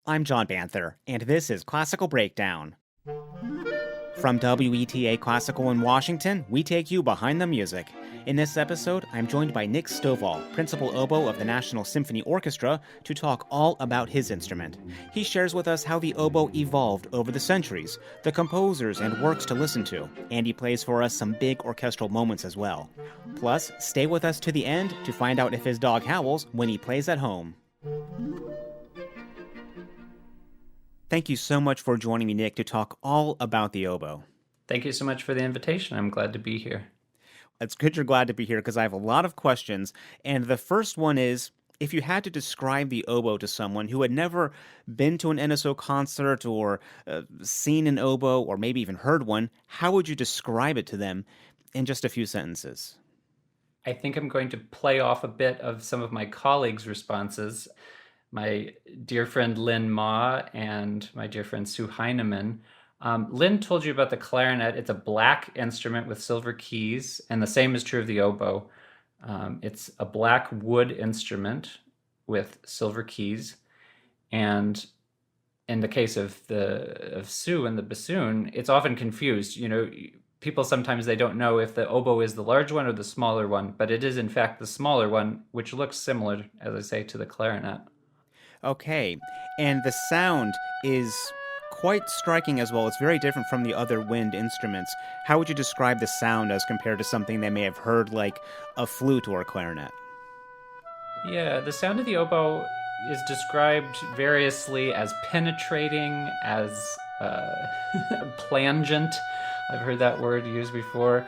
I'm John Banther, and this is Classical Breakdown. From WETA Classical in Washington, we take you behind the music. In this episode, I'm joined by Nick Stovall, principal oboe of the National Symphony Orchestra, to talk all about his instrument. He shares with us how the oboe evolved over the centuries, the composers and works to listen to, and he plays for us some big orchestral moments as well. Plus, stay with us to the end to find out if his dog howls when he plays at home. Thank you so much for joining me, Nick, to talk all about the oboe. Thank you so much for the invitation. I'm glad to be here. It's good you're glad to be here because I have a lot of questions. And the first one is, if you had to describe the oboe to someone who had never been to an NSO concert or seen an oboe or maybe even heard one, how would you describe it to them in just a few sentences? I think I'm going to play off a bit of some of my colleagues' responses. My dear friend Lynn Ma and my dear friend Sue Heineman. Lynn told you about the clarinet. It's a black instrument with silver keys, and the same is true of the oboe. It's a black wood instrument with silver keys, and in the case of Sue and the bassoon, it's often confused. You know, people sometimes they don't know if the oboe is the large one or the smaller one, but it is in fact the smaller one, which looks similar, as I say, to the clarinet. Okay, and the sound is quite striking as well. It's very different from the other wind instruments. How would you describe the sound as compared to something they may have heard like a flute or a clarinet? Yeah, the sound of the oboe is described variously as penetrating, as plangent. I've heard that word used before.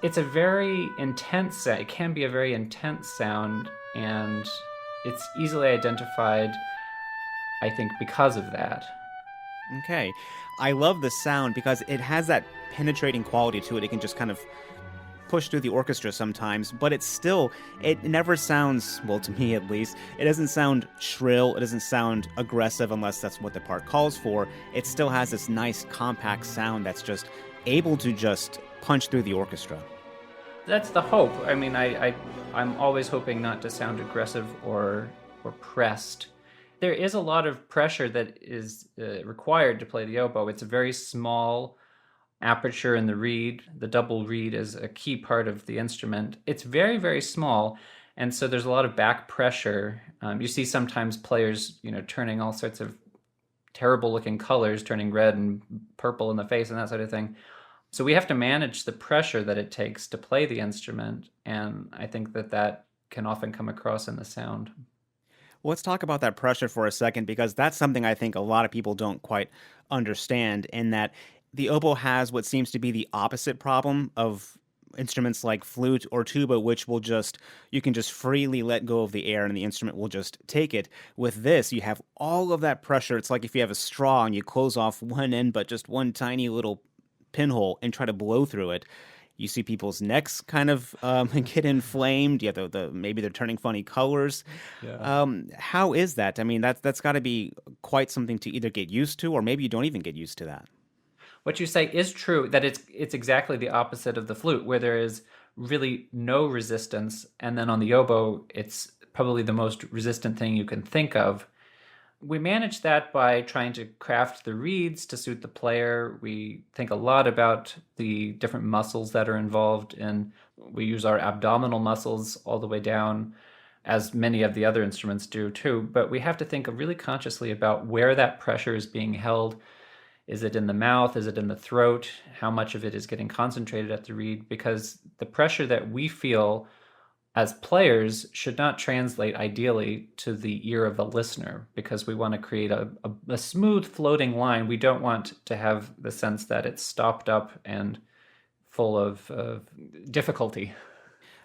It's a very intense, it can be a very intense sound, and it's easily identified, I think, because of that. Okay. I love the sound because it has that penetrating quality to it. It can just kind of push through the orchestra sometimes, but it never sounds, well, to me at least, it doesn't sound shrill, it doesn't sound aggressive unless that's what the part calls for. It still has this nice compact sound that's just able to just punch through the orchestra. That's the hope. I mean, I'm always hoping not to sound aggressive or pressed. There is a lot of pressure that is required to play the oboe. It's a very small aperture in the reed. The double reed is a key part of the instrument. It's very, very small, and so there's a lot of back pressure. You see sometimes players, turning all sorts of terrible-looking colors, turning red and purple in the face and that sort of thing. So we have to manage the pressure that it takes to play the instrument, and I think that can often come across in the sound. Let's talk about that pressure for a second, because that's something I think a lot of people don't quite understand, in that the oboe has what seems to be the opposite problem of instruments like flute or tuba, which you can just freely let go of the air and the instrument will just take it. With this, you have all of that pressure. It's like if you have a straw and you close off one end, but just one tiny little pinhole, and try to blow through it. You see people's necks kind of get inflamed. Yeah, maybe they're turning funny colors. Yeah. How is that? I mean, that's got to be quite something to either get used to, or maybe you don't even get used to that. What you say is true, that it's exactly the opposite of the flute, where there is really no resistance, and then on the oboe, it's probably the most resistant thing you can think of. We manage that by trying to craft the reeds to suit the player. We think a lot about the different muscles that are involved, and we use our abdominal muscles all the way down, as many of the other instruments do too. But we have to think really consciously about where that pressure is being held. Is it in the mouth? Is it in the throat? How much of it is getting concentrated at the reed? Because the pressure that we feel as players should not translate ideally to the ear of the listener, because we want to create a smooth floating line. We don't want to have the sense that it's stopped up and full of difficulty.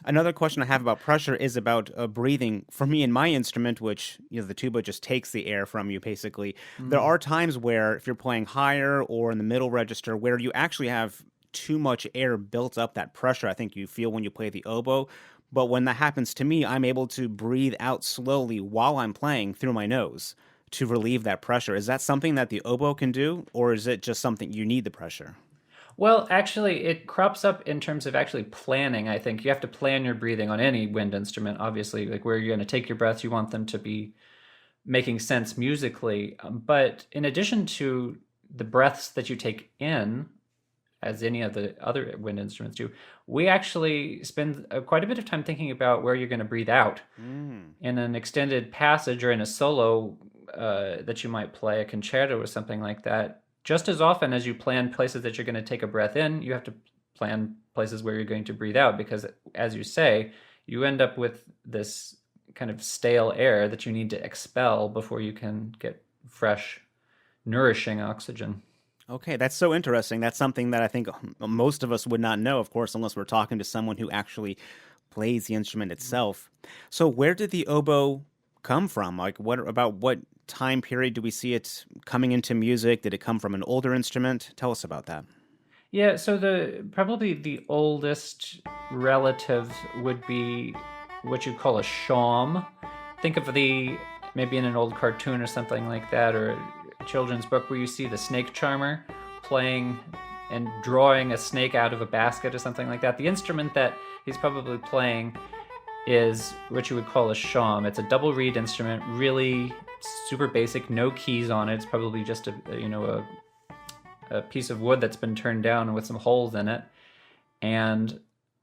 Another question I have about pressure is about breathing. For me, in my instrument, which the tuba just takes the air from you, basically, there are times where if you're playing higher or in the middle register, where you actually have too much air built up, that pressure I think you feel when you play the oboe. But when that happens to me, I'm able to breathe out slowly while I'm playing through my nose to relieve that pressure. Is that something that the oboe can do, or is it just something you need the pressure? Well, actually, it crops up in terms of actually planning, I think. You have to plan your breathing on any wind instrument, obviously. Like where you're going to take your breaths, you want them to be making sense musically. But in addition to the breaths that you take in, as any of the other wind instruments do, we actually spend quite a bit of time thinking about where you're going to breathe out. Mm. In an extended passage or in a solo that you might play, a concerto or something like that, just as often as you plan places that you're going to take a breath in, you have to plan places where you're going to breathe out because, as you say, you end up with this kind of stale air that you need to expel before you can get fresh, nourishing oxygen. Okay, that's so interesting. That's something that I think most of us would not know, of course, unless we're talking to someone who actually plays the instrument itself. So, where did the oboe come from? Like, what time period do we see it coming into music? Did it come from an older instrument? Tell us about that. Yeah, so the probably the oldest relatives would be what you call a shawm. Think of the maybe in an old cartoon or something like that, or a children's book where you see the snake charmer playing and drawing a snake out of a basket or something like that. The instrument that he's probably playing is what you would call a shawm. It's a double reed instrument, really super basic, no keys on it. It's probably just a piece of wood that's been turned down with some holes in it, and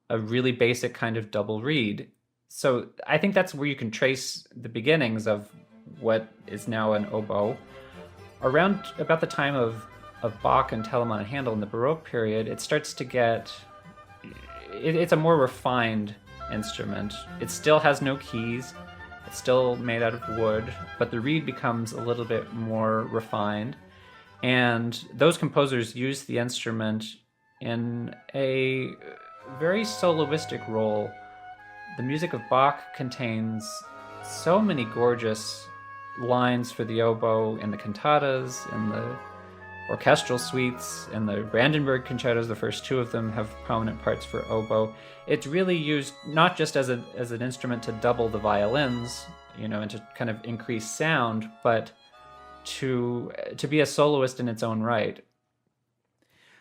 a really basic kind of double reed. So I think that's where you can trace the beginnings of what is now an oboe. Around about the time of Bach and Telemann and Handel in the Baroque period, it starts to get it's a more refined instrument. It still has no keys. It's still made out of wood, but the reed becomes a little bit more refined. And those composers use the instrument in a very soloistic role. The music of Bach contains so many gorgeous lines for the oboe in the cantatas, in the orchestral suites, and the Brandenburg concertos. The first two of them have prominent parts for oboe. It's really used not just as an instrument to double the violins, and to kind of increase sound, but to be a soloist in its own right.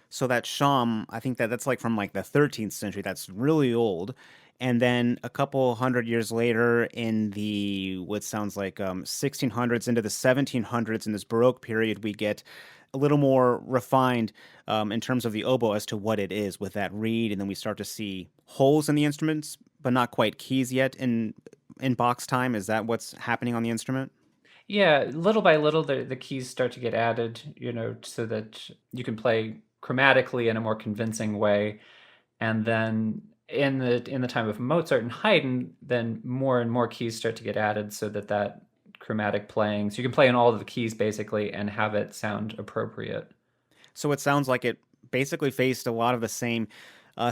So that sham, I think that's like from like the 13th century. That's really old. And then a couple hundred years later, in the what sounds like 1600s into the 1700s, in this Baroque period, we get a little more refined in terms of the oboe as to what it is with that reed, and then we start to see holes in the instruments, but not quite keys yet. In Bach's time, is that what's happening on the instrument? Yeah, little by little, the keys start to get added, so that you can play chromatically in a more convincing way. And then in the time of Mozart and Haydn, then more and more keys start to get added so that chromatic playing, so you can play in all of the keys basically and have it sound appropriate. So it sounds like it basically faced a lot of the same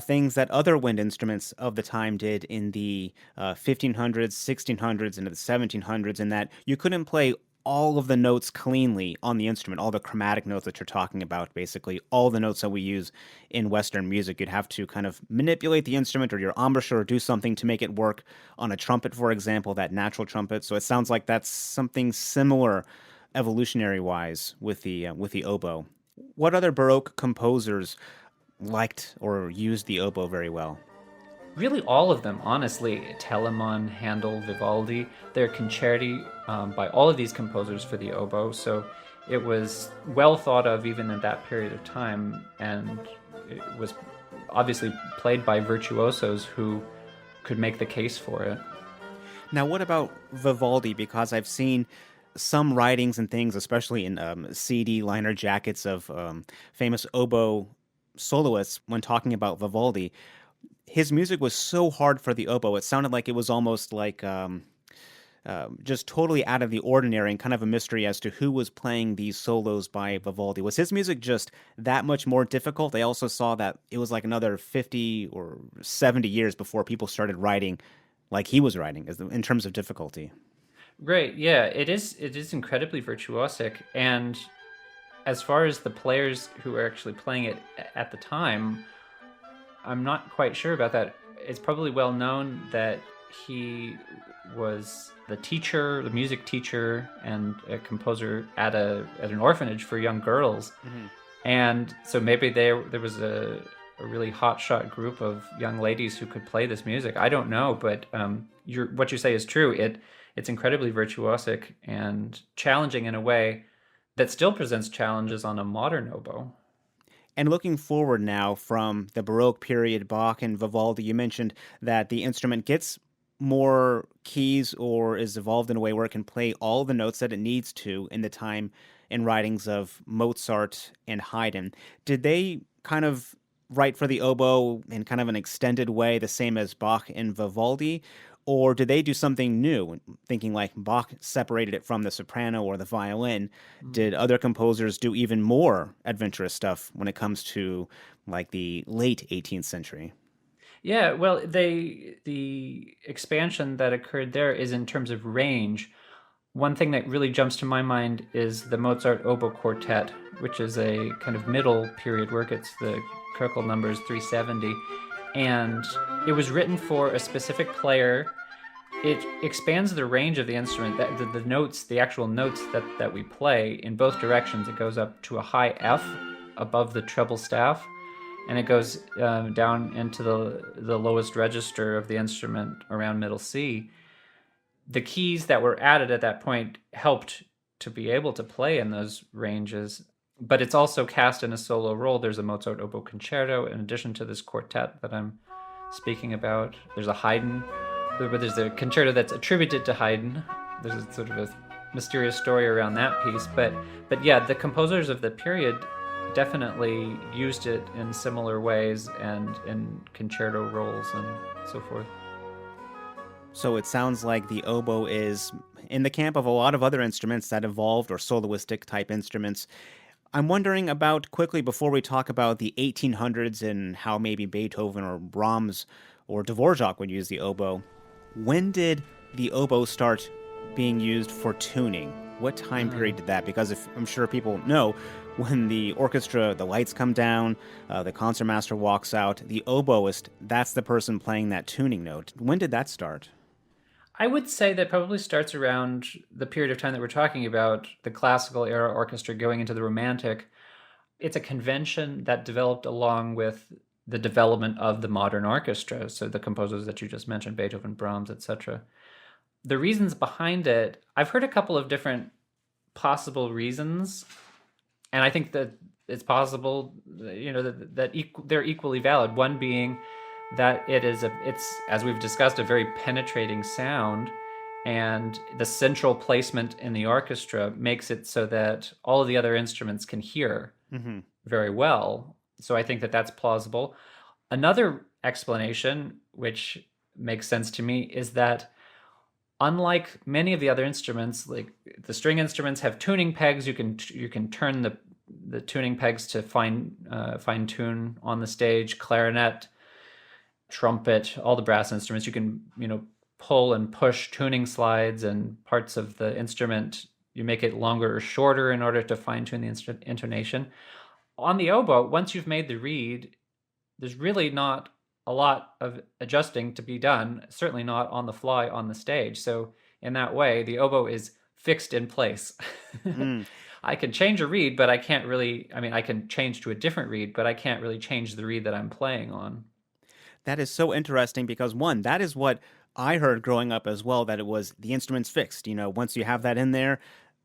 things that other wind instruments of the time did in the 1500s, 1600s, into the 1700s, in that you couldn't play all of the notes cleanly on the instrument, all the chromatic notes that you're talking about, basically, all the notes that we use in Western music. You'd have to kind of manipulate the instrument or your embouchure or do something to make it work on a trumpet, for example, that natural trumpet. So it sounds like that's something similar evolutionary wise with the oboe. What other Baroque composers liked or used the oboe very well? Really, all of them, honestly. Telemann, Handel, Vivaldi, they're concerti by all of these composers for the oboe. So it was well thought of even in that period of time, and it was obviously played by virtuosos who could make the case for it. Now, what about Vivaldi? Because I've seen some writings and things, especially in CD liner jackets of famous oboe soloists, when talking about Vivaldi. His music was so hard for the oboe. It sounded like it was almost like just totally out of the ordinary and kind of a mystery as to who was playing these solos by Vivaldi. Was his music just that much more difficult? They also saw that it was like another 50 or 70 years before people started writing like he was writing in terms of difficulty. Right, yeah, it is incredibly virtuosic, and as far as the players who were actually playing it at the time, I'm not quite sure about that. It's probably well known that he was the teacher, the music teacher, and a composer at an orphanage for young girls. Mhm. And so maybe there was a really hotshot group of young ladies who could play this music. I don't know, but what you say is true. It's incredibly virtuosic and challenging in a way that still presents challenges on a modern oboe. And looking forward now from the Baroque period, Bach and Vivaldi, you mentioned that the instrument gets more keys or is evolved in a way where it can play all the notes that it needs to in the time and writings of Mozart and Haydn. Did they kind of write for the oboe in kind of an extended way, the same as Bach and Vivaldi? Or did they do something new, thinking like Bach separated it from the soprano or the violin? Did other composers do even more adventurous stuff when it comes to like the late 18th century? Yeah, well, the expansion that occurred there is in terms of range. One thing that really jumps to my mind is the Mozart Oboe Quartet, which is a kind of middle period work. It's the critical number is 370, and it was written for a specific player. It expands the range of the instrument, that the notes, the actual notes that we play in both directions. It goes up to a high F above the treble staff, and it goes down into the lowest register of the instrument around middle C. The keys that were added at that point helped to be able to play in those ranges, but it's also cast in a solo role. There's a Mozart oboe concerto in addition to this quartet that I'm speaking about. There's a Haydn, there's a concerto that's attributed to Haydn. There's a sort of a mysterious story around that piece, but yeah, the composers of the period definitely used it in similar ways and in concerto roles and so forth. So it sounds like the oboe is in the camp of a lot of other instruments that evolved or soloistic type instruments. I'm wondering about quickly before we talk about the 1800s and how maybe Beethoven or Brahms or Dvorak would use the oboe. When did the oboe start being used for tuning? What time period did that? Because if I'm sure people know, when the orchestra, the lights come down, the concertmaster walks out, the oboist, that's the person playing that tuning note. When did that start? I would say that probably starts around the period of time that we're talking about, the classical era orchestra going into the romantic. It's a convention that developed along with the development of the modern orchestra. So the composers that you just mentioned, Beethoven, Brahms, etc. The reasons behind it, I've heard a couple of different possible reasons, and I think that it's possible, they're equally valid. One being that it's, as we've discussed, a very penetrating sound, and the central placement in the orchestra makes it so that all of the other instruments can hear Hmm. very well. So I think that that's plausible. Another explanation, which makes sense to me, is that unlike many of the other instruments, like the string instruments have tuning pegs, you can turn the tuning pegs to fine tune on the stage. Clarinet, trumpet, all the brass instruments, you can pull and push tuning slides and parts of the instrument. You make it longer or shorter in order to fine tune the intonation. On the oboe, once you've made the reed, there's really not a lot of adjusting to be done, certainly not on the fly on the stage. So in that way, the oboe is fixed in place. Mm. I can change a reed, but I can't really, I mean, I can change to a different reed, but I can't really change the reed that I'm playing on. That is so interesting because one, that is what I heard growing up as well, that it was the instrument's fixed. Once you have that in there,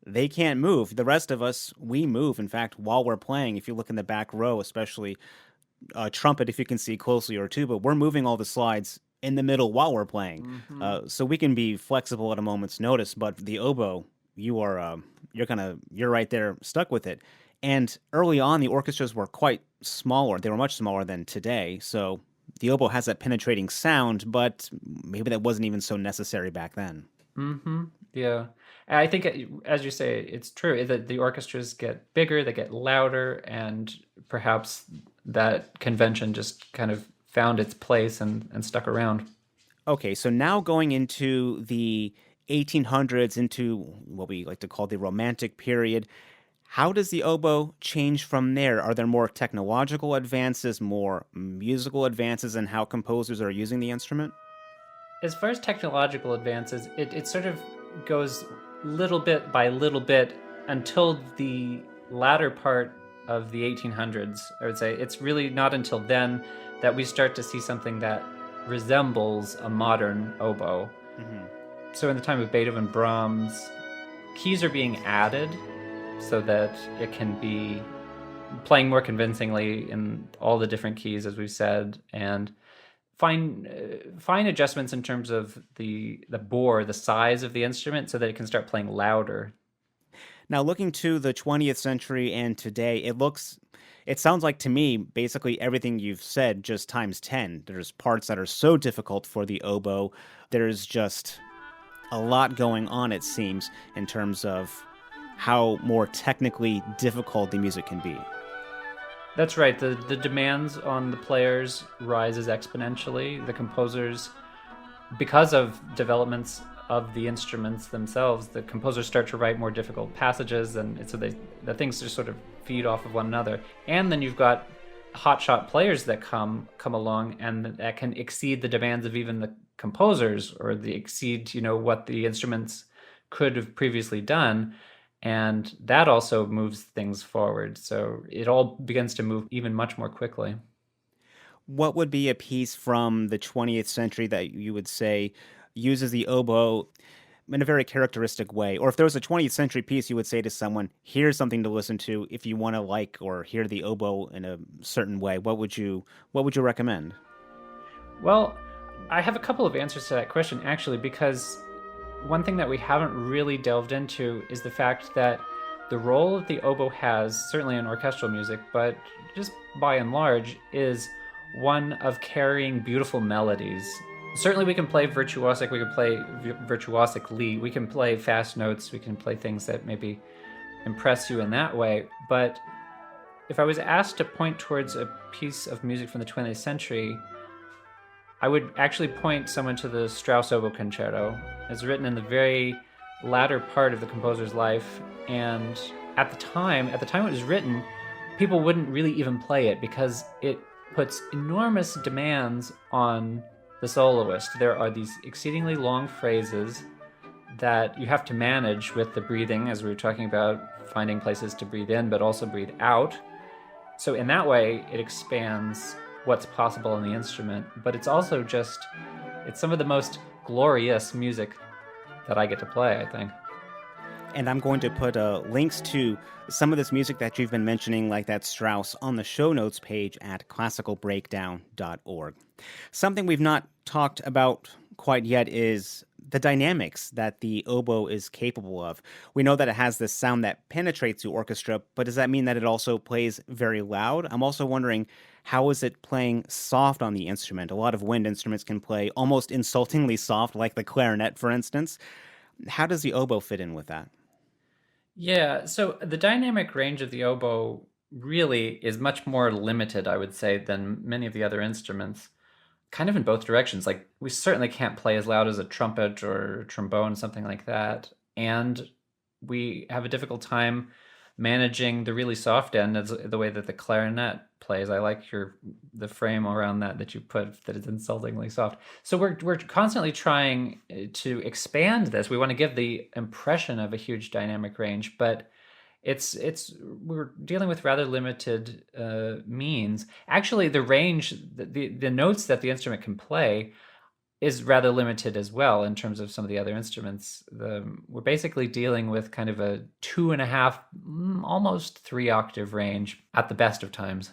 they can't move. The rest of us, we move. In fact, while we're playing, if you look in the back row, especially trumpet, if you can see closely, or tuba, we're moving all the slides in the middle while we're playing. Mm-hmm. So we can be flexible at a moment's notice, but the oboe, you're right there stuck with it. And early on, the orchestras were quite smaller. They were much smaller than today. So the oboe has that penetrating sound, but maybe that wasn't even so necessary back then. Mm-hmm. Yeah. And I think, as you say, it's true that the orchestras get bigger, they get louder, and perhaps that convention just kind of found its place and stuck around. Okay, so now going into the 1800s, into what we like to call the Romantic period, how does the oboe change from there? Are there more technological advances, more musical advances in how composers are using the instrument? As far as technological advances, it sort of goes little bit by little bit until the latter part of the 1800s. I would say it's really not until then that we start to see something that resembles a modern oboe. Hmm. So in the time of Beethoven, Brahms, keys are being added so that it can be playing more convincingly in all the different keys, as we've said, and fine adjustments in terms of the bore, the size of the instrument, so that it can start playing louder. Now, looking to the 20th century and today, it sounds like to me, basically everything you've said just times 10. There's parts that are so difficult for the oboe. There's just a lot going on, it seems, in terms of how more technically difficult the music can be. That's right. The demands on the players rises exponentially. The composers, because of developments of the instruments themselves, the composers start to write more difficult passages, and so the things just sort of feed off of one another. And then you've got hotshot players that come along and that can exceed the demands of even the composers, or the exceed what the instruments could have previously done, and that also moves things forward. So it all begins to move even much more quickly. What would be a piece from the 20th century that you would say uses the oboe in a very characteristic way? Or if there was a 20th century piece, you would say to someone, here's something to listen to if you want to like or hear the oboe in a certain way. What would you recommend? Well, I have a couple of answers to that question, actually, because one thing that we haven't really delved into is the fact that the role that the oboe has, certainly in orchestral music, but just by and large, is one of carrying beautiful melodies. Certainly, we can play virtuosic, we can play virtuosically, we can play fast notes, we can play things that maybe impress you in that way. But if I was asked to point towards a piece of music from the 20th century, I would actually point someone to the Strauss Oboe Concerto. It's written in the very latter part of the composer's life, and at the time it was written, people wouldn't really even play it because it puts enormous demands on the soloist. There are these exceedingly long phrases that you have to manage with the breathing, as we were talking about, finding places to breathe in but also breathe out. So in that way, it expands what's possible in the instrument, but it's also it's some of the most glorious music that I get to play, I think. And I'm going to put links to some of this music that you've been mentioning, like that Strauss, on the show notes page at classicalbreakdown.org. Something we've not talked about quite yet is the dynamics that the oboe is capable of. We know that it has this sound that penetrates the orchestra, but does that mean that it also plays very loud? I'm also wondering, how is it playing soft on the instrument? A lot of wind instruments can play almost insultingly soft, like the clarinet, for instance. How does the oboe fit in with that? Yeah, so the dynamic range of the oboe really is much more limited, I would say, than many of the other instruments, kind of in both directions. Like, we certainly can't play as loud as a trumpet or a trombone, something like that. And we have a difficult time managing the really soft end as the way that the clarinet plays. I like the frame around that you put, that it's insultingly soft. So we're constantly trying to expand this. We want to give the impression of a huge dynamic range, but we're dealing with rather limited means. Actually, the range, the notes that the instrument can play is rather limited as well in terms of some of the other instruments. We're basically dealing with kind of a 2.5, almost 3 octave range at the best of times.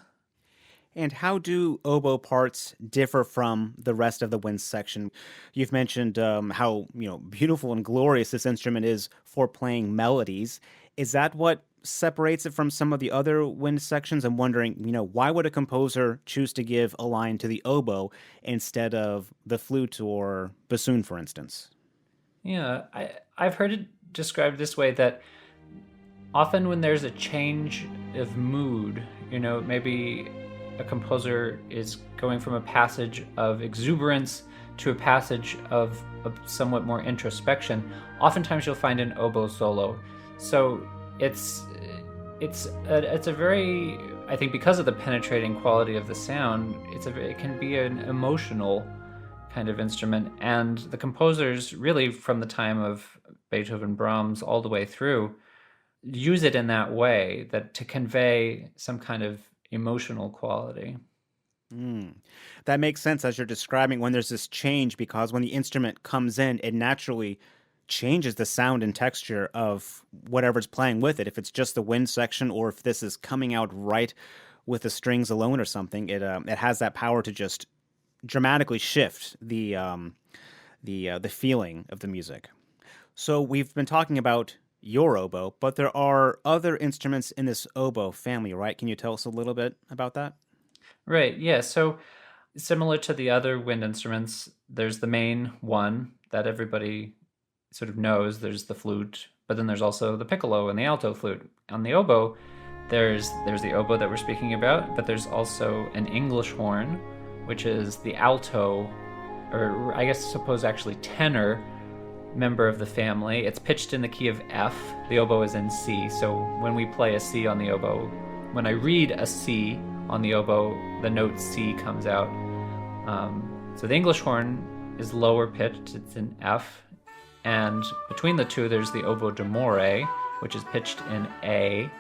And how do oboe parts differ from the rest of the wind section? You've mentioned how beautiful and glorious this instrument is for playing melodies. Is that what separates it from some of the other wind sections? I'm wondering, why would a composer choose to give a line to the oboe instead of the flute or bassoon, for instance? Yeah, I've heard it described this way, that often when there's a change of mood, maybe a composer is going from a passage of exuberance to a passage of somewhat more introspection, oftentimes you'll find an oboe solo. So it's a very, I think, because of the penetrating quality of the sound, it can be an emotional kind of instrument, and the composers, really from the time of Beethoven, Brahms, all the way through, use it in that way, that to convey some kind of emotional quality. Mm. That makes sense as you're describing when there's this change because when the instrument comes in, it naturally changes the sound and texture of whatever's playing with it. If it's just the wind section or if this is coming out right with the strings alone or something, it has that power to just dramatically shift the feeling of the music. So we've been talking about your oboe, but there are other instruments in this oboe family, right? Can you tell us a little bit about that? Right, yeah. So similar to the other wind instruments, there's the main one that everybody sort of knows. There's the flute, but then there's also the piccolo and the alto flute. On the oboe, there's the oboe that we're speaking about, but there's also an English horn, which is the alto, or I guess suppose actually tenor member of the family. It's pitched in the key of F. The oboe is in C. So when we play a C on the oboe, when I read a C on the oboe, the note C comes out. So the English horn is lower pitched, it's in F. And between the two, there's the oboe d'amore, which is pitched in A.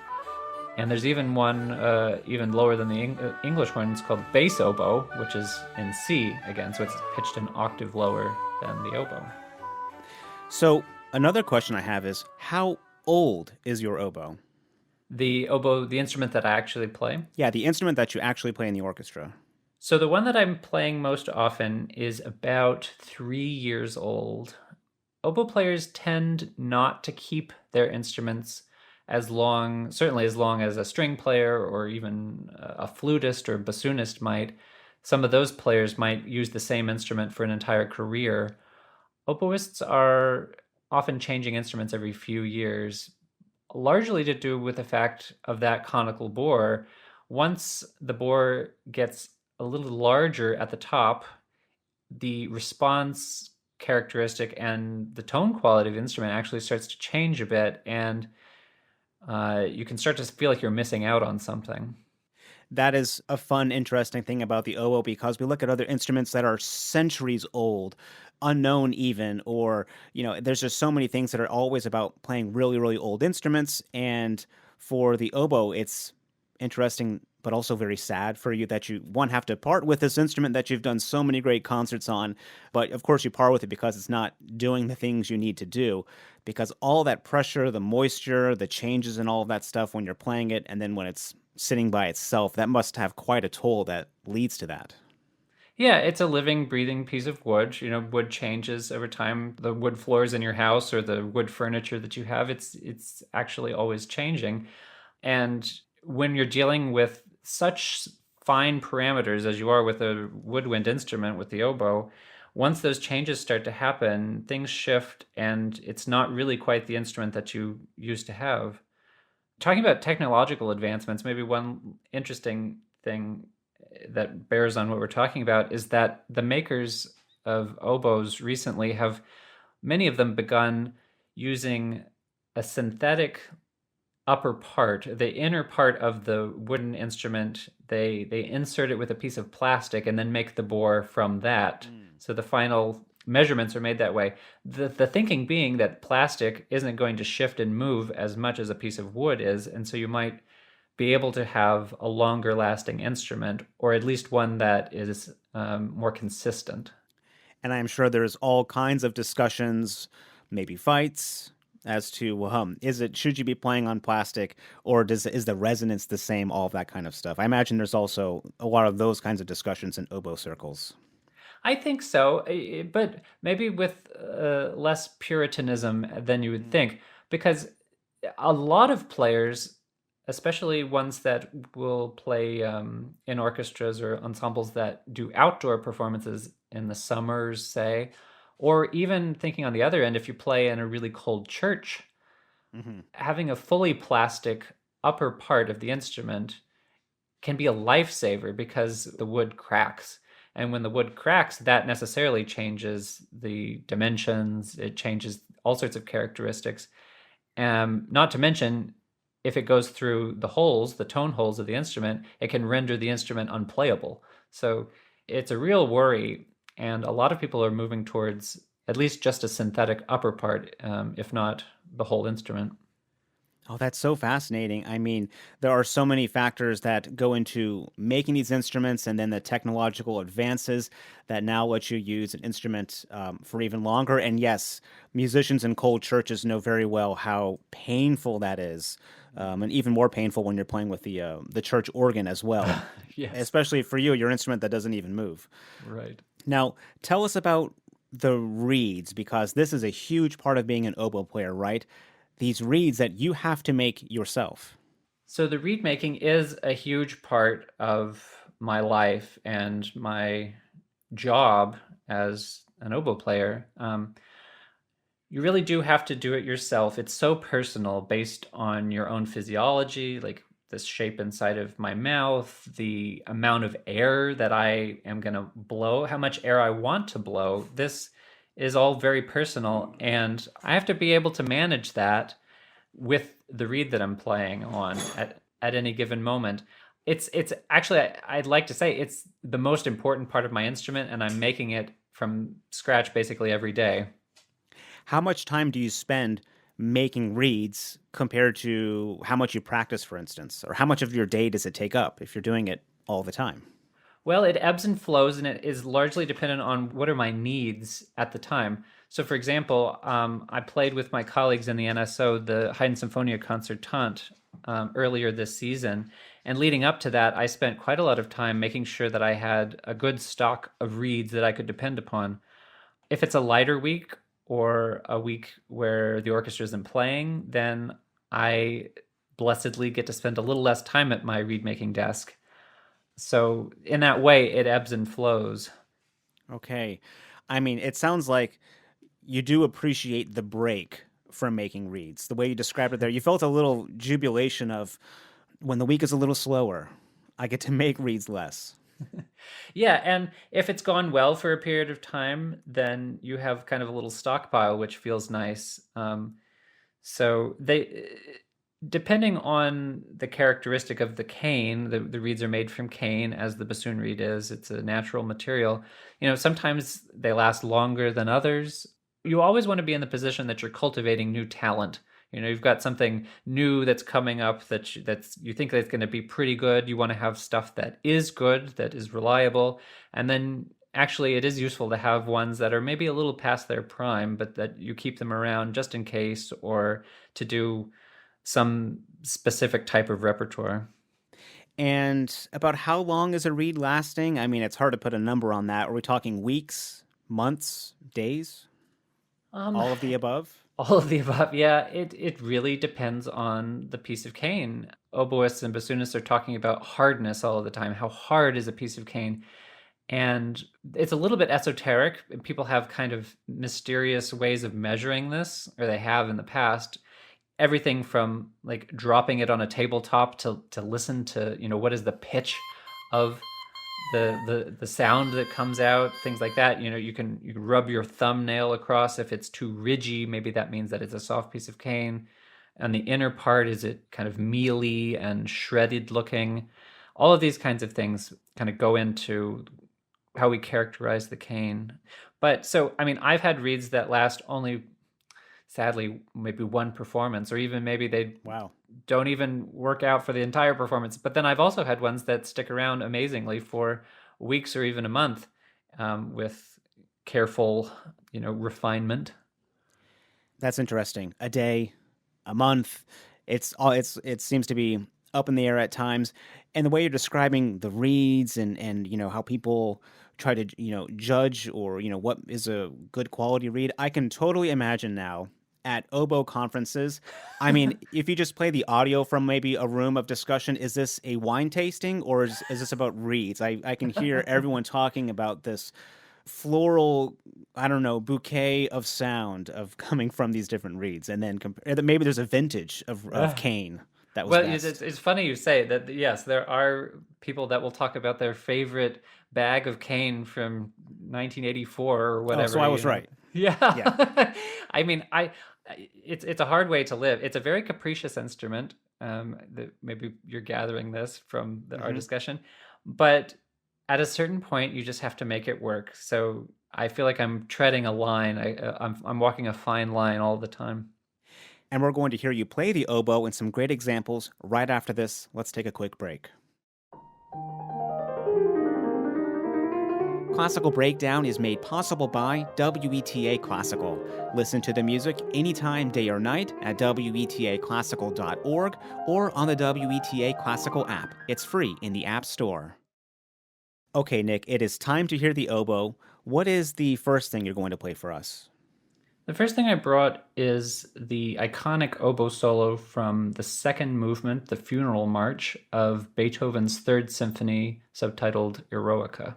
And there's even one even lower than the English horn. It's called bass oboe, which is in C again. So it's pitched an octave lower than the oboe. So another question I have is how old is your oboe? The oboe, the instrument that I actually play. Yeah, the instrument that you actually play in the orchestra. So the one that I'm playing most often is about 3 years old. Oboe players tend not to keep their instruments as long, certainly as long as a string player or even a flutist or bassoonist might. Some of those players might use the same instrument for an entire career. Oboists are often changing instruments every few years, largely to do with the fact of that conical bore. Once the bore gets a little larger at the top, the response characteristic and the tone quality of the instrument actually starts to change a bit, and you can start to feel like you're missing out on something. That is a fun, interesting thing about the oboe because we look at other instruments that are centuries old, unknown even, or, there's just so many things that are always about playing really, really old instruments. And for the oboe, it's interesting, but also very sad for you that you, one, have to part with this instrument that you've done so many great concerts on. But of course, you part with it because it's not doing the things you need to do. Because all that pressure, the moisture, the changes, and all of that stuff when you're playing it, and then when it's sitting by itself, that must have quite a toll that leads to that. Yeah, it's a living, breathing piece of wood. Wood changes over time. The wood floors in your house or the wood furniture that you have, it's actually always changing. And when you're dealing with such fine parameters as you are with a woodwind instrument with the oboe, once those changes start to happen, things shift and it's not really quite the instrument that you used to have. Talking about technological advancements, maybe one interesting thing that bears on what we're talking about is that the makers of oboes recently have, many of them, begun using a synthetic upper part, the inner part of the wooden instrument. They insert it with a piece of plastic and then make the bore from that. Mm. So the final measurements are made that way. The thinking being that plastic isn't going to shift and move as much as a piece of wood is, and so you might be able to have a longer lasting instrument, or at least one that is more consistent. And I'm sure there's all kinds of discussions, maybe fights, as to is it should you be playing on plastic or is the resonance the same, all of that kind of stuff. I imagine there's also a lot of those kinds of discussions in oboe circles. I think so, but maybe with less puritanism than you would think, because a lot of players, especially ones that will play in orchestras or ensembles that do outdoor performances in the summers, say, or even thinking on the other end, if you play in a really cold church, Hmm. having a fully plastic upper part of the instrument can be a lifesaver because the wood cracks. And when the wood cracks, that necessarily changes the dimensions, it changes all sorts of characteristics. Not to mention, if it goes through the holes, the tone holes of the instrument, it can render the instrument unplayable. So it's a real worry, and a lot of people are moving towards at least just a synthetic upper part, if not the whole instrument. Oh, that's so fascinating. I mean, there are so many factors that go into making these instruments, and then the technological advances that now let you use an instrument for even longer. And yes, musicians in cold churches know very well how painful that is, and even more painful when you're playing with the church organ as well, Yes, especially for you, your instrument that doesn't even move. right. Now, tell us about the reeds, because this is a huge part of being an oboe player, right? These reeds that you have to make yourself. So the reed making is a huge part of my life and my job as an oboe player. You really do have to do it yourself. It's so personal based on your own physiology, like the shape inside of my mouth, the amount of air that I am going to blow, how much air I want to blow. This is all very personal, and I have to be able to manage that with the reed that I'm playing on at any given moment. It's actually I'd like to say it's the most important part of my instrument, and I'm making it from scratch basically every day. How much time do you spend making reeds compared to how much you practice, for instance? Or how much of your day does it take up if you're doing it all the time? Well, it ebbs and flows, and it is largely dependent on what are my needs at the time. So, for example, I played with my colleagues in the NSO, the Haydn Symphonia Concertante, earlier this season. And leading up to that, I spent quite a lot of time making sure that I had a good stock of reeds that I could depend upon. If it's a lighter week or a week where the orchestra isn't playing, then I blessedly get to spend a little less time at my reed making desk. So in that way, it ebbs and flows. Okay. I mean, it sounds like you do appreciate the break from making reeds. The way you described it there, you felt a little jubilation of when the week is a little slower, I get to make reeds less. Yeah, and if it's gone well for a period of time, then you have kind of a little stockpile, which feels nice. So depending on the characteristic of the cane, the reeds are made from cane, as the bassoon reed is. It's a natural material. Sometimes they last longer than others. You always want to be in the position that you're cultivating new talent. You've got something new that's coming up that's you think that's going to be pretty good. You want to have stuff that is good, that is reliable, and then actually it is useful to have ones that are maybe a little past their prime, but that you keep them around just in case, or to do some specific type of repertoire. And about how long is a reed lasting? I mean, it's hard to put a number on that. Are we talking weeks, months, days, Um, all of the above? all of the above. Yeah, it really depends on the piece of cane. Oboists and bassoonists are talking about hardness all of the time. How hard is a piece of cane? And it's a little bit esoteric. People have kind of mysterious ways of measuring this, or they have in the past. Everything from like dropping it on a tabletop to listen to, what is the pitch of the sound that comes out, things like that. You can rub your thumbnail across. If it's too ridgy, maybe that means that it's a soft piece of cane. And the inner part, is it kind of mealy and shredded looking? All of these kinds of things kind of go into how we characterize the cane. But so, I mean, I've had reeds that last only, sadly, maybe one performance, or even maybe they Wow. don't even work out for the entire performance. But then I've also had ones that stick around amazingly for weeks or even a month, with careful, refinement. That's interesting. A day, a month. It seems to be up in the air at times. And the way you're describing the reads and how people try to judge or what is a good quality read, I can totally imagine now at oboe conferences. I mean, if you just play the audio from maybe a room of discussion, is this a wine tasting or is this about reeds? I can hear everyone talking about this floral, I don't know, bouquet of sound of coming from these different reeds, and then maybe there's a vintage of cane that was Well, it's, best. it's funny you say that. Yes, there are people that will talk about their favorite bag of cane from 1984 or Oh, so whatever. I was right. Yeah. Yeah, I mean, it's a hard way to live. It's a very capricious instrument. That maybe you're gathering this from our Hmm. discussion, but at a certain point, you just have to make it work. So I feel like I'm treading a line. I'm walking a fine line all the time. And we're going to hear you play the oboe and some great examples right after this. Let's take a quick break. Classical Breakdown is made possible by WETA Classical. Listen to the music anytime, day or night, at WETAClassical.org or on the WETA Classical app. It's free in the App Store. Okay, Nick, it is time to hear the oboe. What is the first thing you're going to play for us? The first thing I brought is the iconic oboe solo from the second movement, the Funeral March, of Beethoven's Third Symphony, subtitled Eroica.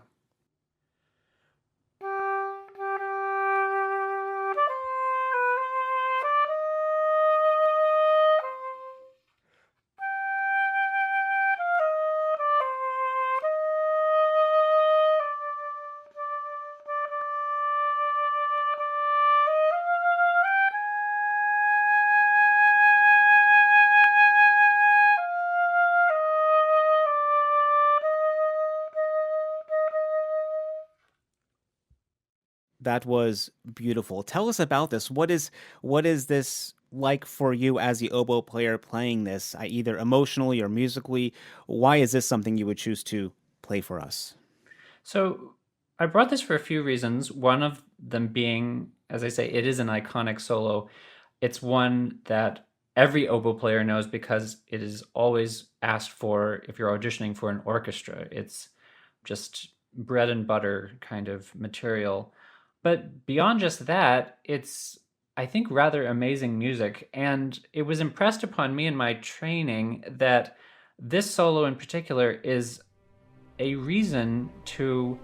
That was beautiful. Tell us about this. What is this like for you as the oboe player playing this, either emotionally or musically? Why is this something you would choose to play for us? So I brought this for a few reasons. One of them being, as I say, it is an iconic solo. It's one that every oboe player knows because it is always asked for if you're auditioning for an orchestra. It's just bread and butter kind of material. But beyond just that, it's, I think, rather amazing music. And it was impressed upon me in my training that this solo in particular is a reason to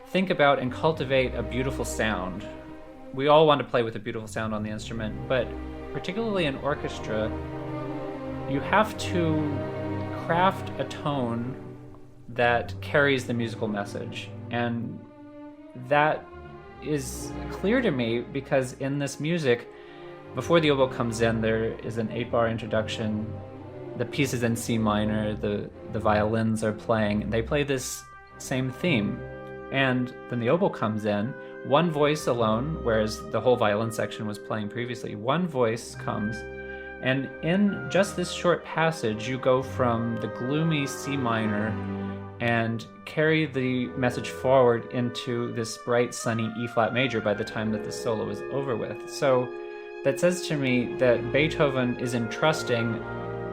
think about and cultivate a beautiful sound. We all want to play with a beautiful sound on the instrument, but particularly in orchestra, you have to craft a tone that carries the musical message. And that is clear to me because in this music, before the oboe comes in, there is an 8-bar introduction. The piece is in C minor, the violins are playing. They play this same theme. And then the oboe comes in, one voice alone, whereas the whole violin section was playing previously. One voice comes, and in just this short passage, you go from the gloomy C minor and carry the message forward into this bright, sunny E flat major by the time that the solo is over with. So that says to me that Beethoven is entrusting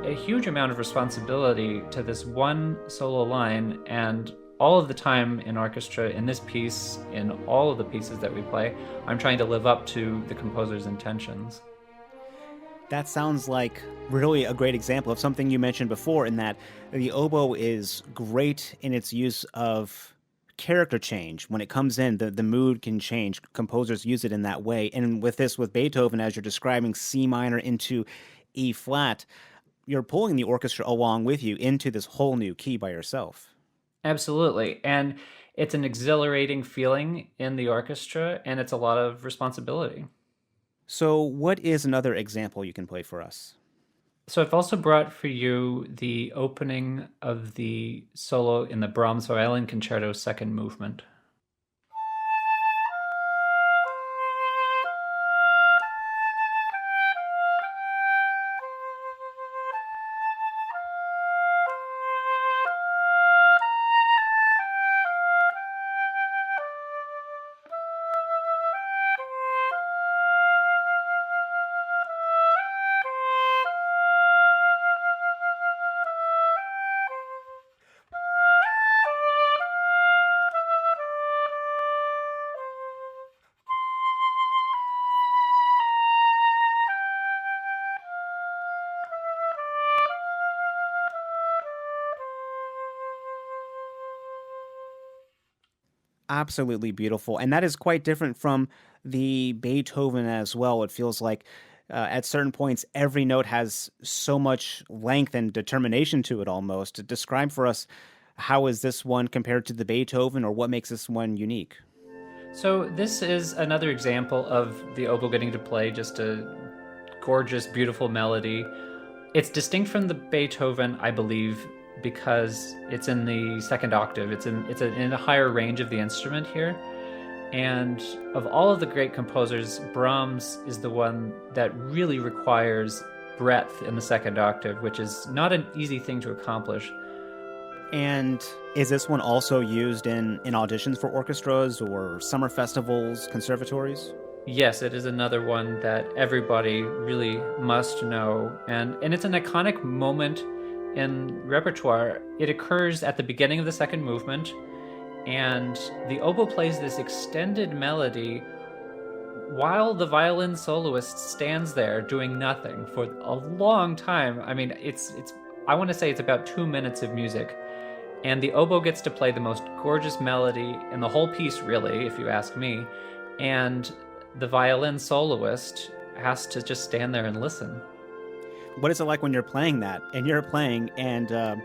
a huge amount of responsibility to this one solo line, and all of the time in orchestra, in this piece, in all of the pieces that we play, I'm trying to live up to the composer's intentions. That sounds like really a great example of something you mentioned before, in that the oboe is great in its use of character change. When it comes in, the mood can change. Composers use it in that way. And with Beethoven, as you're describing C minor into E flat, you're pulling the orchestra along with you into this whole new key by yourself. Absolutely. And it's an exhilarating feeling in the orchestra, and it's a lot of responsibility. So, what is another example you can play for us? So I've also brought for you the opening of the solo in the Brahms Violin Concerto second movement. Absolutely beautiful. And that is quite different from the Beethoven as well. It feels like at certain points, every note has so much length and determination to it almost. Describe for us, how is this one compared to the Beethoven, or what makes this one unique? So this is another example of the oboe getting to play just a gorgeous, beautiful melody. It's distinct from the Beethoven, I believe, because it's in the second octave. It's in a higher range of the instrument here. And of all of the great composers, Brahms is the one that really requires breadth in the second octave, which is not an easy thing to accomplish. And is this one also used in auditions for orchestras or summer festivals, conservatories? Yes, it is another one that everybody really must know. And it's an iconic moment in repertoire. It occurs at the beginning of the second movement, and the oboe plays this extended melody while the violin soloist stands there doing nothing for a long time. I mean, it's I want to say it's about 2 minutes of music, and the oboe gets to play the most gorgeous melody in the whole piece, really, if you ask me. And the violin soloist has to just stand there and listen. What is it like when you're playing that and you're playing and a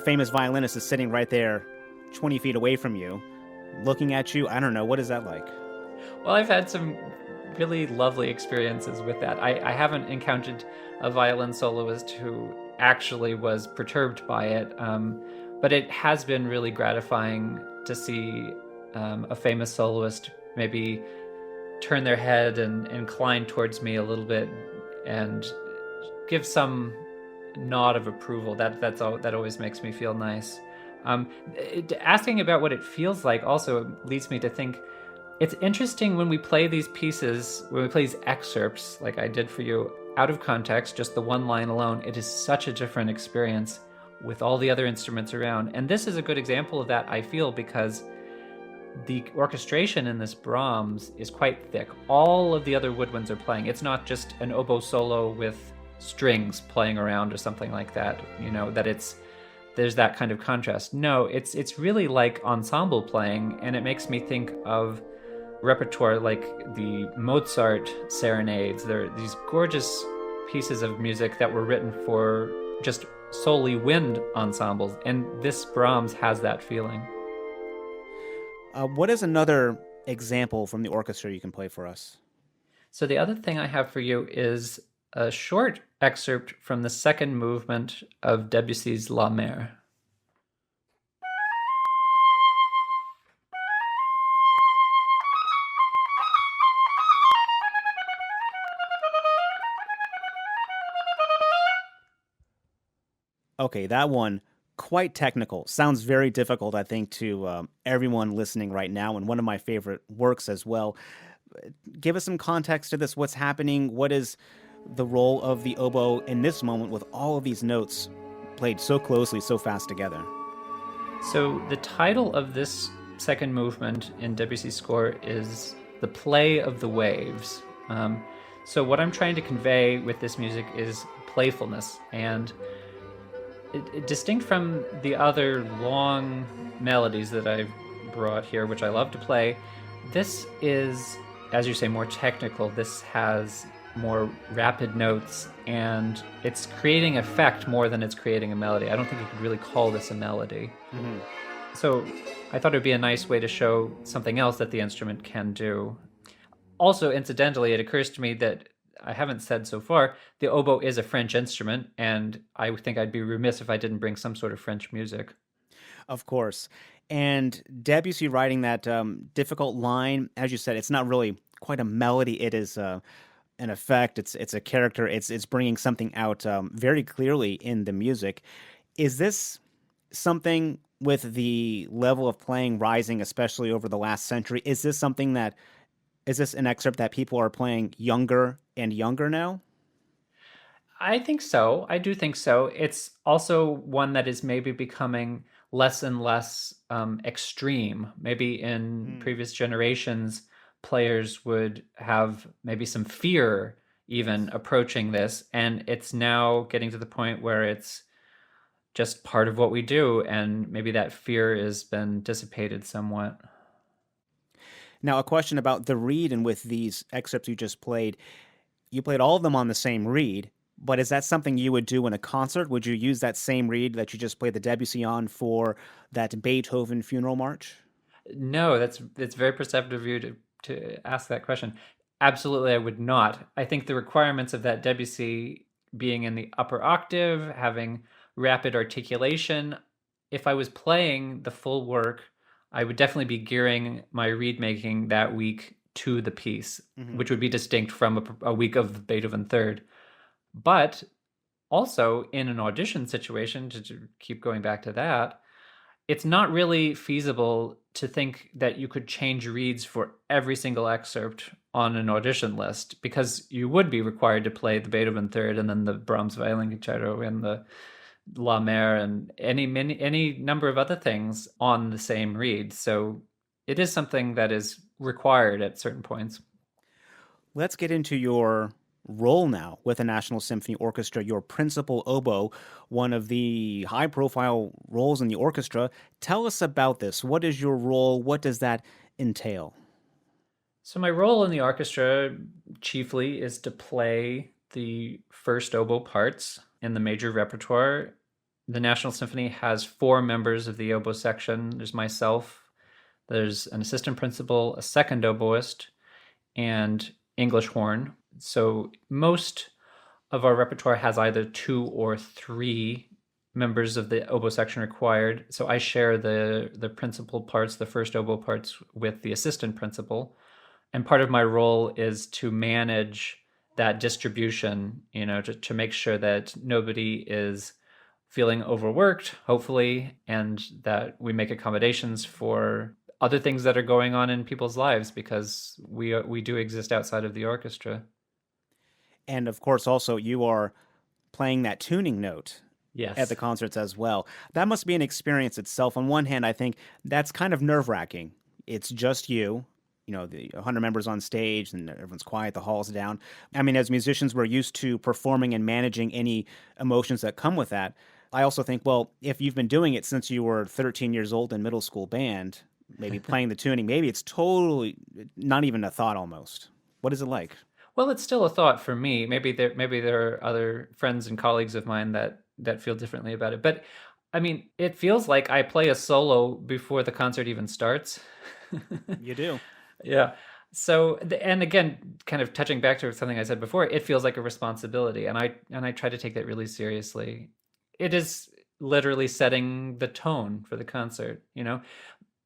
famous violinist is sitting right there 20 feet away from you, looking at you? I don't know. What is that like? Well, I've had some really lovely experiences with that. I haven't encountered a violin soloist who actually was perturbed by it, but it has been really gratifying to see a famous soloist maybe turn their head and incline towards me a little bit and give some nod of approval. That always makes me feel nice. Asking about what it feels like also leads me to think it's interesting when we play these pieces, when we play these excerpts, like I did for you, out of context, just the one line alone, it is such a different experience with all the other instruments around. And this is a good example of that, I feel, because the orchestration in this Brahms is quite thick. All of the other woodwinds are playing. It's not just an oboe solo with strings playing around or something like that, there's that kind of contrast. No, it's really like ensemble playing, and it makes me think of repertoire like the Mozart serenades. They're these gorgeous pieces of music that were written for just solely wind ensembles, and this Brahms has that feeling. What is another example from the orchestra you can play for us? So the other thing I have for you is a short excerpt from the second movement of Debussy's La Mer. Okay, that one, quite technical. Sounds very difficult, I think, to everyone listening right now, and one of my favorite works as well. Give us some context to this. What's happening? What is the role of the oboe in this moment with all of these notes played so closely, so fast together? So the title of this second movement in Debussy's score is The Play of the Waves. So what I'm trying to convey with this music is playfulness, and distinct from the other long melodies that I've brought here, which I love to play, this is, as you say, more technical. This has more rapid notes, and it's creating effect more than it's creating a melody. I don't think you could really call this a melody. Mm-hmm. So I thought it would be a nice way to show something else that the instrument can do. Also, incidentally, it occurs to me that I haven't said so far, the oboe is a French instrument, and I think I'd be remiss if I didn't bring some sort of French music. Of course. And Debussy writing that difficult line, as you said, it's not really quite a melody. It is an effect. It's a character. It's bringing something out very clearly in the music. Is this something with the level of playing rising, especially over the last century? Is this an excerpt that people are playing younger and younger now? I think so. I do think so. It's also one that is maybe becoming less and less extreme. Maybe in Mm. previous generations, players would have maybe some fear even approaching this, and it's now getting to the point where it's just part of what we do, and maybe that fear has been dissipated somewhat. Now, a question about the reed and with these excerpts you just played. You played all of them on the same reed, but is that something you would do in a concert? Would you use that same reed that you just played the Debussy on for that Beethoven funeral march? No, it's very perceptive of you to ask that question. Absolutely, I would not. I think the requirements of that Debussy being in the upper octave, having rapid articulation, if I was playing the full work I would definitely be gearing my reed making that week to the piece, Hmm. which would be distinct from a week of Beethoven third. But also in an audition situation, to keep going back to that, it's not really feasible to think that you could change reeds for every single excerpt on an audition list, because you would be required to play the Beethoven third and then the Brahms violin concerto and the La Mer and any number of other things on the same reed. So it is something that is required at certain points. Let's get into your role now with the National Symphony Orchestra, your principal oboe, one of the high profile roles in the orchestra. Tell us about this. What is your role? What does that entail? So my role in the orchestra chiefly is to play the first oboe parts in the major repertoire. The National Symphony has four members of the oboe section. There's myself, there's an assistant principal, a second oboist, and English horn. So most of our repertoire has either two or three members of the oboe section required. So I share the principal parts, the first oboe parts, with the assistant principal. And part of my role is to manage that distribution, to make sure that nobody is feeling overworked, hopefully, and that we make accommodations for other things that are going on in people's lives, because we do exist outside of the orchestra. And of course, also, you are playing that tuning note at the Yes. concerts as well. That must be an experience itself. On one hand, I think that's kind of nerve wracking. It's just you, the 100 members on stage and everyone's quiet, the hall's down. I mean, as musicians, we're used to performing and managing any emotions that come with that. I also think, well, if you've been doing it since you were 13 years old in middle school band, maybe playing the tuning, maybe it's totally not even a thought almost. What is it like? Well, it's still a thought for me. Maybe there are other friends and colleagues of mine that feel differently about it. But I mean, it feels like I play a solo before the concert even starts. You do. Yeah. So, and again, kind of touching back to something I said before, it feels like a responsibility, and I try to take that really seriously. It is literally setting the tone for the concert,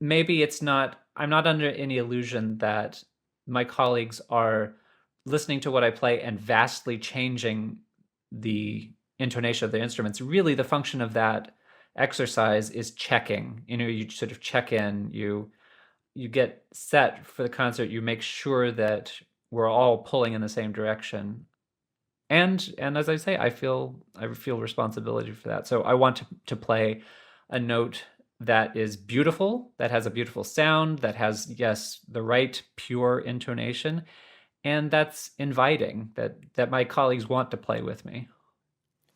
Maybe it's not, I'm not under any illusion that my colleagues are listening to what I play and vastly changing the intonation of the instruments. Really, the function of that exercise is checking. You sort of check in, you get set for the concert, you make sure that we're all pulling in the same direction. And as I say, I feel responsibility for that. So I want to play a note that is beautiful, that has a beautiful sound, that has, yes, the right pure intonation, and that's inviting, that my colleagues want to play with me.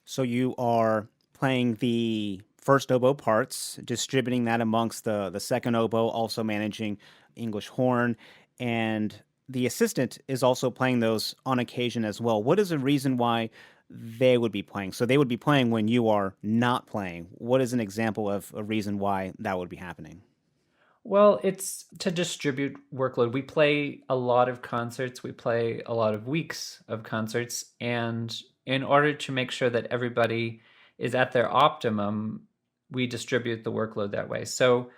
So you are playing the first oboe parts, distributing that amongst the second oboe, also managing English horn, and the assistant is also playing those on occasion as well. What is the reason why they would be playing? So they would be playing when you are not playing. What is an example of a reason why that would be happening? Well, it's to distribute workload. We play a lot of concerts, we play a lot of weeks of concerts, and in order to make sure that everybody is at their optimum, we distribute the workload that way. So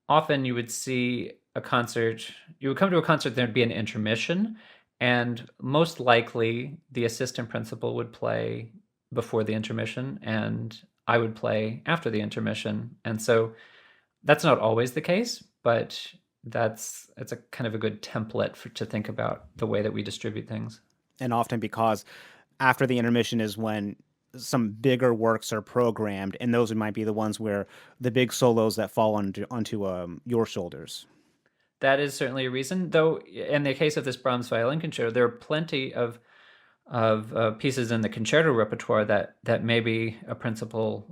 often you would see a concert, you would come to a concert, there'd be an intermission, and most likely the assistant principal would play before the intermission, and I would play after the intermission. And so that's not always the case, but it's a kind of a good template to think about the way that we distribute things. And often because after the intermission is when some bigger works are programmed, and those might be the ones where the big solos that fall onto your shoulders. That is certainly a reason, though. In the case of this Brahms violin concerto, there are plenty of pieces in the concerto repertoire that maybe a principal,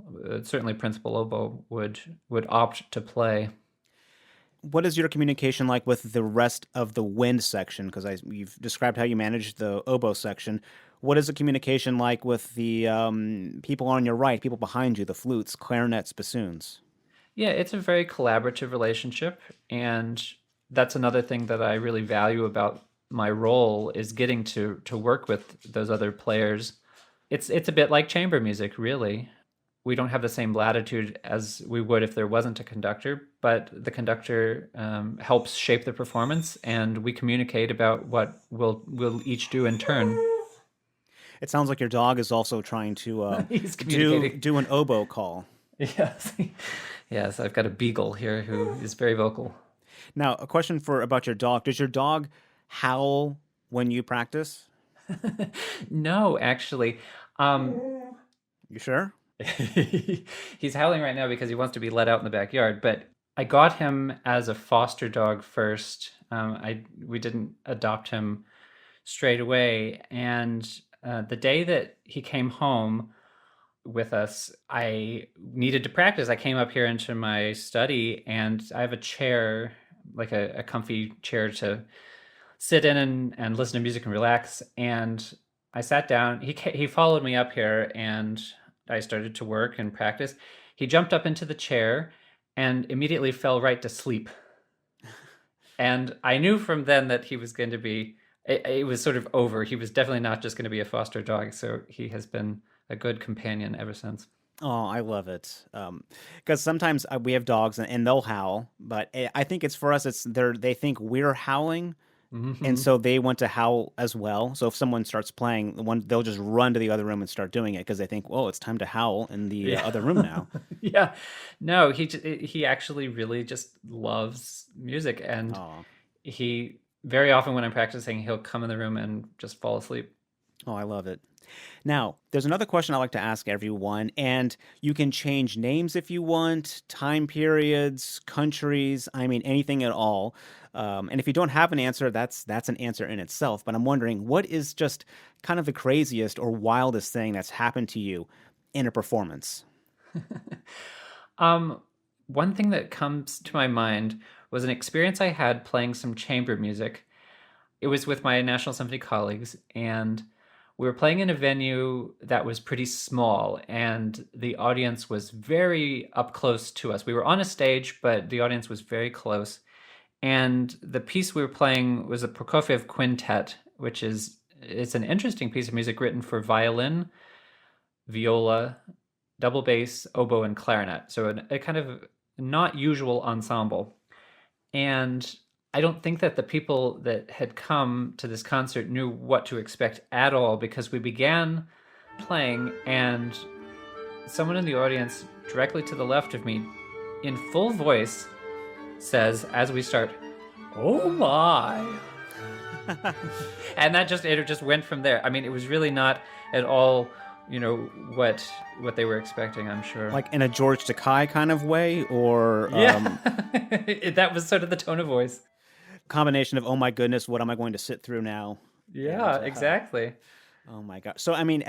certainly principal oboe, would opt to play. What is your communication like with the rest of the wind section? Because you've described how you manage the oboe section. What is the communication like with the people on your right, people behind you, the flutes, clarinets, bassoons? Yeah, it's a very collaborative relationship, and that's another thing that I really value about my role, is getting to work with those other players. It's a bit like chamber music, really. we don't have the same latitude as we would if there wasn't a conductor, but the conductor helps shape the performance, and we communicate about what we'll each do in turn. It sounds like your dog is also trying to He's do communicating. do an oboe call. Yes, yes. I've got a beagle here who is very vocal. Now, a question for about your dog. Does your dog howl when you practice? No, actually. Um, You sure? he's howling right now because he wants to be let out in the backyard. But I got him as a foster dog first. We didn't adopt him straight away, and the day that he came home with us, I needed to practice. I came up here into my study, and I have a chair, like a comfy chair to sit in and listen to music and relax. And I sat down. He followed me up here, and I started to work and practice. He jumped up into the chair and immediately fell right to sleep. And I knew from then that he was going to be. It was sort of over. He was definitely not just going to be a foster dog. So he has been a good companion ever since. Oh, I love it. Because sometimes we have dogs and they'll howl, but I think it's for us. They think we're howling, and Hmm. so they want to howl as well. So if someone starts playing, they'll just run to the other room and start doing it because they think, "Oh, it's time to howl in the Yeah. other room now." Yeah. No, he actually really just loves music, and Oh, he very often when I'm practicing, he'll come in the room and just fall asleep. oh, I love it. Now, there's another question I like to ask everyone, and you can change names if you want, time periods, countries, I mean, anything at all. And if you don't have an answer, that's an answer in itself. But I'm wondering, what is just kind of the craziest or wildest thing that's happened to you in a performance? Um, One thing that comes to my mind was an experience I had playing some chamber music. It was with my National Symphony colleagues, and we were playing in a venue that was pretty small, and the audience was very up close to us. We were on a stage, but the audience was very close. And the piece we were playing was a Prokofiev quintet, which is it's an interesting piece of music written for violin, viola, double bass, oboe, and clarinet. So a kind of not usual ensemble. And I don't think that the people that had come to this concert knew what to expect at all because we began playing, and someone in the audience directly to the left of me, in full voice, says, as we start, "Oh my." And it just went from there. I mean, it was really not at all, what they were expecting, I'm sure. Like in a George Takei kind of way, or Yeah. That was sort of the tone of voice. combination of, oh my goodness, what am I going to sit through now? And Yeah, exactly. oh my God. So, I mean,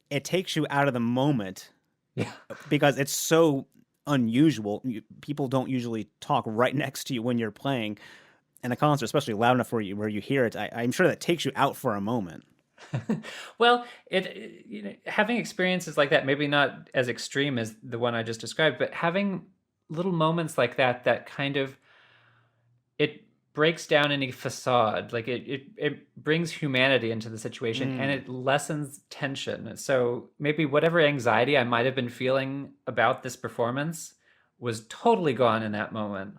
it takes you out of the moment Yeah. because it's so unusual. People don't usually talk right next to you when you're playing in a concert, especially loud enough where you hear it. I'm sure that takes you out for a moment. Well, having experiences like that, maybe not as extreme as the one I just described, but having little moments like that kind of it breaks down any facade. Like it brings humanity into the situation, and Mm. it lessens tension. So maybe whatever anxiety I might have been feeling about this performance was totally gone in that moment.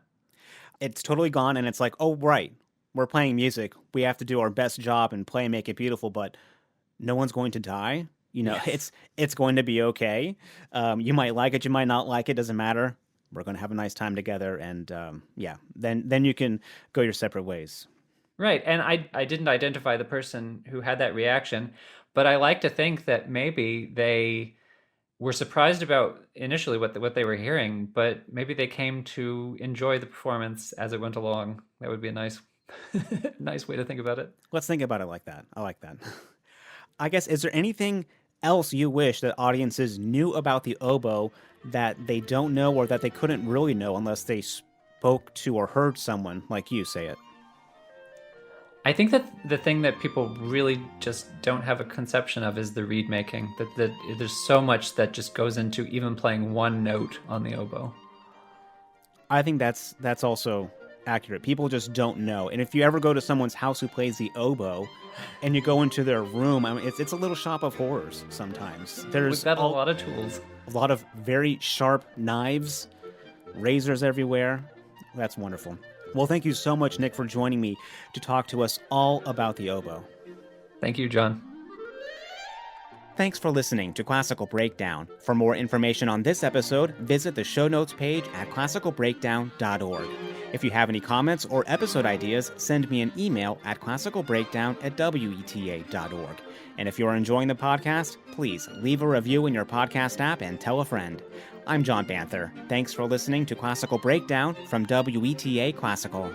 It's totally gone, and it's like, oh, right, we're playing music. We have to do our best job and play and make it beautiful, but no one's going to die. Yes. It's going to be okay. You might like it, you might not like it. Doesn't matter. We're going to have a nice time together, and yeah, then you can go your separate ways. Right. And I didn't identify the person who had that reaction, but I like to think that maybe they were surprised about initially what they were hearing, but maybe they came to enjoy the performance as it went along. That would be a nice nice way to think about it. Let's think about it like that. I like that. I guess, is there anything else you wish that audiences knew about the oboe that they don't know or that they couldn't really know unless they spoke to or heard someone like you say it? I think that the thing that people really just don't have a conception of is the reed making. That there's so much that just goes into even playing one note on the oboe. I think that's also accurate. People just don't know. And if you ever go to someone's house who plays the oboe and you go into their room, I mean, it's a little shop of horrors sometimes. We've got a lot of tools. A lot of very sharp knives, razors everywhere. That's wonderful. Well, thank you so much, Nick, for joining me to talk to us all about the oboe. Thank you, John. Thanks for listening to Classical Breakdown. For more information on this episode, visit the show notes page at classicalbreakdown.org. If you have any comments or episode ideas, send me an email at classicalbreakdown@weta.org. And if you're enjoying the podcast, please leave a review in your podcast app and tell a friend. I'm John Banther. Thanks for listening to Classical Breakdown from WETA Classical.